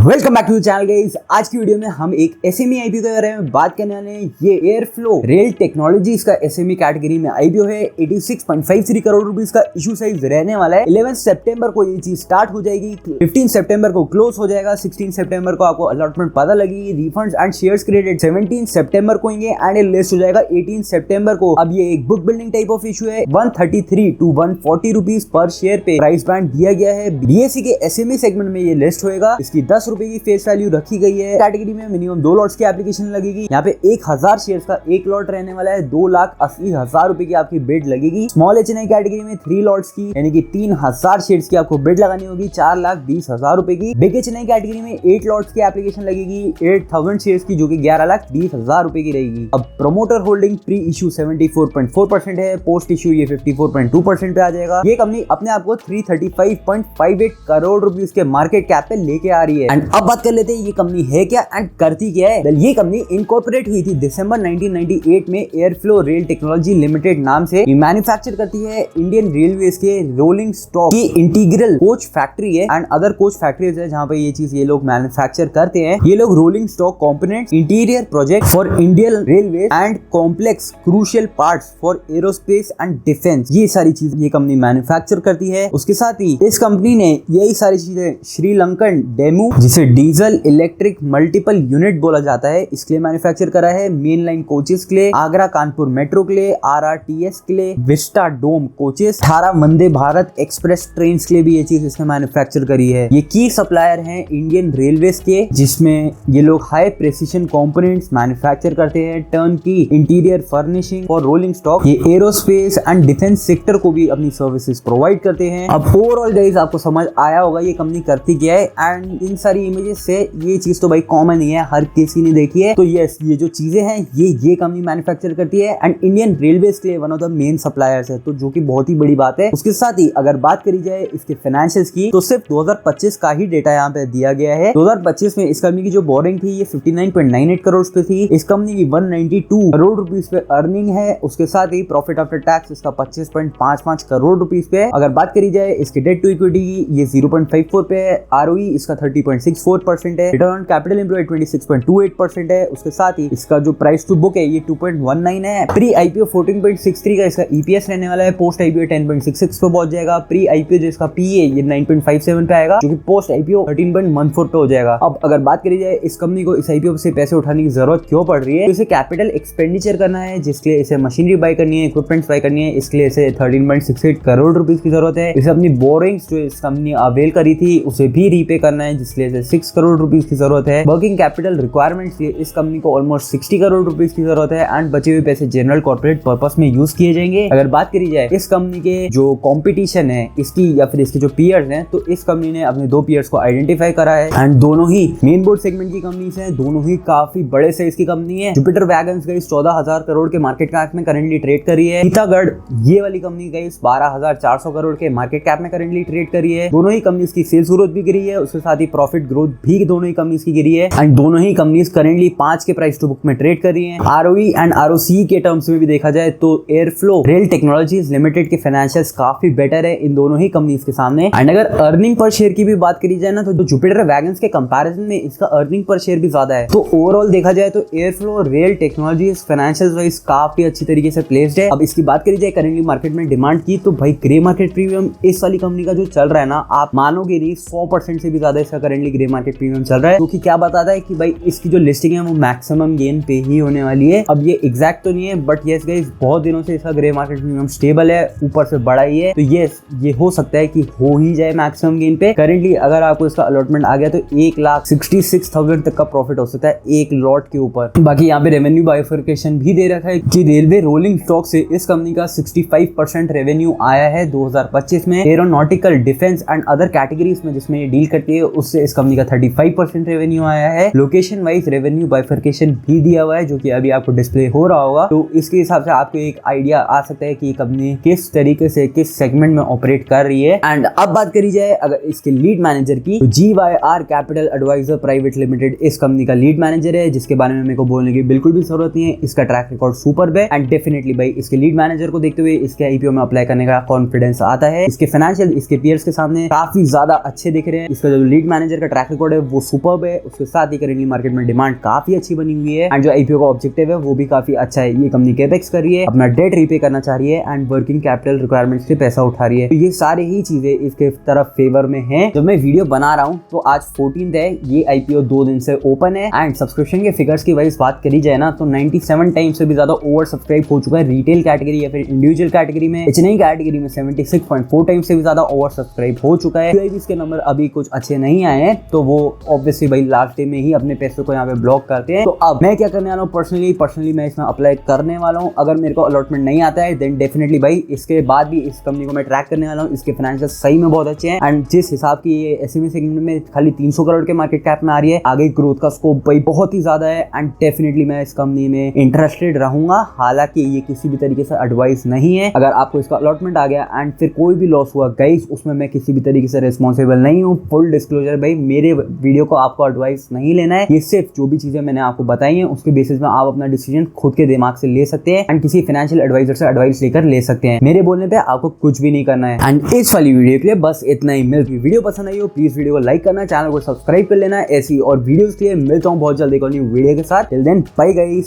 Welcome back to the channel guys. आज की video में हम एक एसएमई आईपीओ के बारे में बात करने वाले हैं। ये एयरफ्लो रेल टेक्नोलॉजीज का एसएमई कैटेगरी में आईपीओ है। 86.53 करोड़ रुपीस का इशू साइज रहने वाला है। 11 सितंबर को ये चीज स्टार्ट हो जाएगी, 15 सितंबर को क्लोज हो जाएगा, 16 सितंबर को आपको अलॉटमेंट पता लगेगी, रिफंड्स एंड शेयर्स क्रेडिट 17 सितंबर को होंगे एंड ये लिस्ट हो जाएगा 18 सितंबर को। अब ये एक book building type of issue है। 133 to 140 रुपीस पर शेयर पे प्राइस बैंड दिया गया है। बीएसई के एसएमई सेगमेंट में ये लिस्ट होएगा। इसकी 10 रुपए की फेस वैल्यू रखी गई है। कैटेगरी में मिनिमम 2 लॉट्स की एप्लीकेशन लगेगी। यहाँ पे 1000 शेयर्स का एक लॉट रहने वाला है। 2,80,000 रुपए की आपकी बिड लगेगी। स्मॉल एचएनआई कैटेगरी में 3 लॉट्स की यानी कि 3000 शेयर्स की आपको बिड लगानी होगी 4,20,000 रुपए की। बिग एचएनआई कैटेगरी में 8 लॉट्स की एप्लीकेशन लगेगी 8000 शेयर्स की, जो कि 11,20,000 रुपए की रहेगी। अब प्रमोटर होल्डिंग प्री इशू 74.4% है, पोस्ट इशू ये 54.2% पे आ जाएगा। ये कंपनी अपने आप को 335.58 करोड़ रुपीस के मार्केट कैप पे लेके आ रही है। एंड अब बात कर लेते हैं ये कंपनी है क्या एंड करती क्या है। ये कंपनी इनकॉर्पोरेट हुई थी दिसंबर 1998 में एयरफ्लो रेल टेक्नोलॉजी लिमिटेड नाम से। ये मैन्युफैक्चर करती है इंडियन रेलवेज के रोलिंग स्टॉक की इंटीग्रल कोच फैक्ट्री है एंड अदर कोच फैक्ट्रीज है जहां पे ये चीज ये लोग मैन्युफैक्चर करते हैं। ये लोग rolling stock components, interior project for Indian railway and complex crucial parts for aerospace and defence, ये सारी चीज ये कंपनी मैन्युफैक्चर करती है। उसके साथ ही इस कंपनी ने यही सारी चीजें श्रीलंकन डेमू, जिसे डीजल इलेक्ट्रिक मल्टीपल यूनिट बोला जाता है, इसके लिए मैन्युफैक्चर करा है। मेन लाइन कोचेस के लिए, आगरा कानपुर मेट्रो के लिए, आरआरटीएस के लिए, vista dome coaches, 18 Vande Bharat express train के लिए भी ये चीज इसने मैन्युफैक्चर करी है। ये की सप्लायर हैं इंडियन रेलवेज के, जिसमें ये लोग हाई प्रेसिशन कंपोनेंट्स मैन्युफैक्चर करते हैं। टर्न की इंटीरियर फर्निशिंग और रोलिंग स्टॉक, ये एरोस्पेस एंड डिफेंस सेक्टर को भी अपनी सर्विसेज प्रोवाइड करते हैं। अब ओवरऑल गाइस आपको समझ आया होगा ये कंपनी करती क्या है एंड इन सारी इमेजेस से ये चीज तो भाई कॉमन ही है, हर किसी ने देखी है। तो यस, ये जो चीजें हैं ये कंपनी मैन्युफैक्चर करती है एंड इंडियन रेलवेज के लिए one of the main suppliers है, तो जो कि बहुत ही बड़ी बात है। उसके साथ ही अगर बात करी जाए इसके फाइनेंशियल्स की, तो सिर्फ 2025 का ही डेटा यहाँ पे दिया गया है। 2025 में इस कंपनी की जो बोरिंग थी ये 59.98 करोड़ पे थी। इस कंपनी की 192 करोड़ रुपीस पे अर्निंग है। उसके साथ ही प्रॉफिट आफ्टर टैक्स इसका 25.55 करोड़ रुपीस पे है। अगर बात करी जाए इसके डेट टू इक्विटी की, ये 0.54 पे है। आरओई इसका 30.64% है। रिटर्न ऑन कैपिटल एम्प्लॉयड 26.28% है। उसके साथ ही इसका जो प्राइस टू बुक है ये 2.19 है। प्री आईपीओ 14.63 का इसका ईपीएस रहने वाला है। पोस्ट आईपीओ 10.66 पे पहुंच जाएगा। प्री आईपीओ जो इसका पी है ये 9.57 पे आएगा, जो कि पोस्ट आईपीओ 13.14 पे हो जाएगा। अब अगर बात करी जाए इस कंपनी को इस आईपीओ से पैसे उठाने की जरूरत क्यों पड़ रही है, तो इसे कैपिटल एक्सपेंडिचर करना है, जिसके लिए इसे मशीनरी बाय करनी है, इक्विपमेंट्स बाय करनी है। इसके लिए इसे 13.68 करोड़ रुपीस की जरूरत है। इसे अपनी बोरिंग्स जो इस कंपनी अवेल करी थी उसे भी रीपे करना है, जिसके लिए 6 करोड़ रुपीस की जरूरत है। वर्किंग कैपिटल रिक्वायरमेंट्स इस कंपनी को ऑलमोस्ट 60 करोड़ रुपीस की जरूरत है एंड बचे हुए पैसे जनरल कॉर्पोरेट पर्पस में यूज किए जाएंगे। अगर बात करी जाए इस कंपनी के जो कंपटीशन है इसकी या फिर इसके जो पीयर्स हैं, तो इस कंपनी ने अपने 2 पीयर्स को आइडेंटिफाई करा है एंड दोनों ही मेन बोर्ड सेगमेंट की कंपनीज हैं। दोनों ही काफी बड़े साइज की कंपनी है। जुपिटर वैगन्स गाइस 14,000 करोड़ के मार्केट कैप में करंटली ट्रेड कर रही है। सीतागढ़ ये वाली कंपनी गाइस 12,400 करोड़ के मार्केट कैप में करंटली ट्रेड कर रही है। दोनों ही कंपनीज की सेल्स ग्रोथ भी गिरी है, उसके साथ ही प्रॉफिट ग्रोथ भी दोनों ही कंपनीज की गिरी है एंड दोनों ही कंपनीज करंटली 5 के प्राइस टू बुक में ट्रेड कर रही हैं। आरओई एंड आरओसी के टर्म्स में भी देखा जाए तो एयरफ्लो रेल टेक्नोलॉजीज लिमिटेड के फाइनेंशियल्स काफी बेटर है इन दोनों ही कंपनीज के सामने। एंड अगर अर्निंग पर शेयर की भी बात करी जाए ना, तो जुपिटर वैगन्स के कंपैरिजन में इसका अर्निंग पर शेयर भी ज्यादा है। तो ओवरऑल देखा जाए तो airflow rail technologies financials wise काफी अच्छी तरीके से प्लेस्ड है। अब इसकी बात करी जाए करंटली मार्केट में डिमांड की, तो भाई ग्रे मार्केट प्रीमियम इस वाली कंपनी का जो चल रहा है ना, आप मानोगे नहीं 100% से भी ज्यादा इसका करंटली ग्रे मार्केट प्रीमियम चल रहा है, क्योंकि क्या बताता है कि भाई इसकी जो लिस्टिंग है वो मैक्सिमम गेन पे ही होने वाली है। अब ये एग्जैक्ट तो नहीं है, बट यस गाइस बहुत दिनों से इसका ग्रे मार्केट प्रीमियम स्टेबल है, ऊपर से बड़ा ही है। तो यस, ये हो सकता है कि हो ही जाए मैक्सिमम गेन पे। करंटली अगर आपको इसका अलॉटमेंट आ गया तो 1,66,000 तक का प्रॉफिट हो सकता है एक लॉट के ऊपर। बाकी यहाँ पे रेवेन्यू बाइफर्केशन भी दे रखा है कि रेलवे रोलिंग स्टॉक से इस कंपनी का 65% रेवेन्यू आया है 2025 में। Aeronautical, defence and other categories में जिसमें ये डील करती है उससे इस कंपनी का 35% रेवेन्यू आया है। लोकेशन वाइज रेवेन्यू बाइफर्केशन भी दिया हुआ है, जो कि अभी आपको डिस्प्ले हो रहा होगा। तो इसके हिसाब से आपको एक आइडिया आ सकता है कि कंपनी किस तरीके से किस सेगमेंट में ऑपरेट कर रही है। एंड अब बात करी जाए अगर इसके लीड मैनेजर की, तो GYR Capital Advisor Private Limited इस कंपनी का लीड मैनेजर है, जिसके बारे में मेरे को बोलने की बिल्कुल भी जरूरत नहीं है। इसका ट्रैक रिकॉर्ड सुपर है एंड डेफिनेटली भाई इसके लीड मैनेजर को देखते हुए इसके आईपीओ में अप्लाई करने का कॉन्फिडेंस आता है। इसके फाइनेंशियल इसके पीयर्स के सामने काफी ज्यादा अच्छे दिख रहे हैं। इसका जो लीड मैनेजर का ट्रैक रिकॉर्ड है वो सुपर्ब है। उसके साथ ही करेंटली मार्केट में डिमांड काफी अच्छी बनी हुई है एंड जो आईपीओ का ऑब्जेक्टिव है वो भी काफी अच्छा है। ये कंपनी कैपेक्स कर रही है, अपना डेट रीपे करना चाह रही है एंड वर्किंग कैपिटल रिक्वायरमेंट्स से पैसा उठा रही है। तो ये सारे ही चीजें इसके तरफ फेवर में है। जब मैं वीडियो बना रहा हूँ तो आज 14 है, ये आईपीओ 2 दिन से ओपन है एंड सब्सक्रिप्शन के फिगर्स की वाइज बात करी जाए ना तो 97 टाइम्स से भी ज्यादा ओवर सब्सक्राइब हो चुका है रिटेल कैटेगरी या फिर इंडिविजुअल कैटेगरी में। एचएनआई कैटेगरी में 76.4 टाइम्स से भी ज्यादा ओवर सब्सक्राइब हो चुका है। QIBs के नंबर अभी कुछ अच्छे नहीं आए हैं तो वो ऑब्वियसली भाई लास्ट डे में ही अपने पैसे को यहाँ पे ब्लॉक करते हैं। तो अब मैं क्या करने वाला हूँ, पर्सनली मैं इसमें अप्लाई करने वाला हूँ। अगर मेरे को अलॉटमेंट नहीं आता है देन डेफिनेटली भाई इसके बाद भी इस कंपनी को मैं ट्रैक करने वाला हूँ। इसके फाइनेंशियल सही में बहुत अच्छे हैं एंड जिस हिसाब की ये एसएमई सेगमेंट में खाली 300 करोड़ के मार्केट कैप में आ रही है, आगे ग्रोथ का स्कोप भाई बहुत ही ज्यादा है एंड डेफिनेटली मैं इस कंपनी में इंटरेस्टेड रहूंगा। हालांकि ये किसी भी तरीके से एडवाइस नहीं है। अगर आपको इसका अलॉटमेंट आ गया एंड फिर कोई भी लॉस हुआ गाइस, उसमें मैं किसी भी तरीके से रिस्पॉन्सिबल नहीं हूँ। फुल डिस्क्लोजर भाई, मेरे वीडियो को आपको एडवाइस नहीं लेना है। ये सिर्फ जो भी चीजें मैंने आपको बताई हैं उसके बेसिस में आप अपना डिसीजन खुद के दिमाग से ले सकते हैं एंड किसी फाइनेंशियल एडवाइजर से एडवाइस लेकर ले सकते हैं। मेरे बोलने पे आपको कुछ भी नहीं करना है एंड इस वाली वीडियो के लिए बस इतना ही। मिलती वीडियो पसंद आई हो प्लीज वीडियो को लाइक करना, चैनल को सब्सक्राइब कर लेना। ऐसी और वीडियोस के लिए मिलता हूँ बहुत जल्दी एक न्यू वीडियो के साथ। Till then bye guys.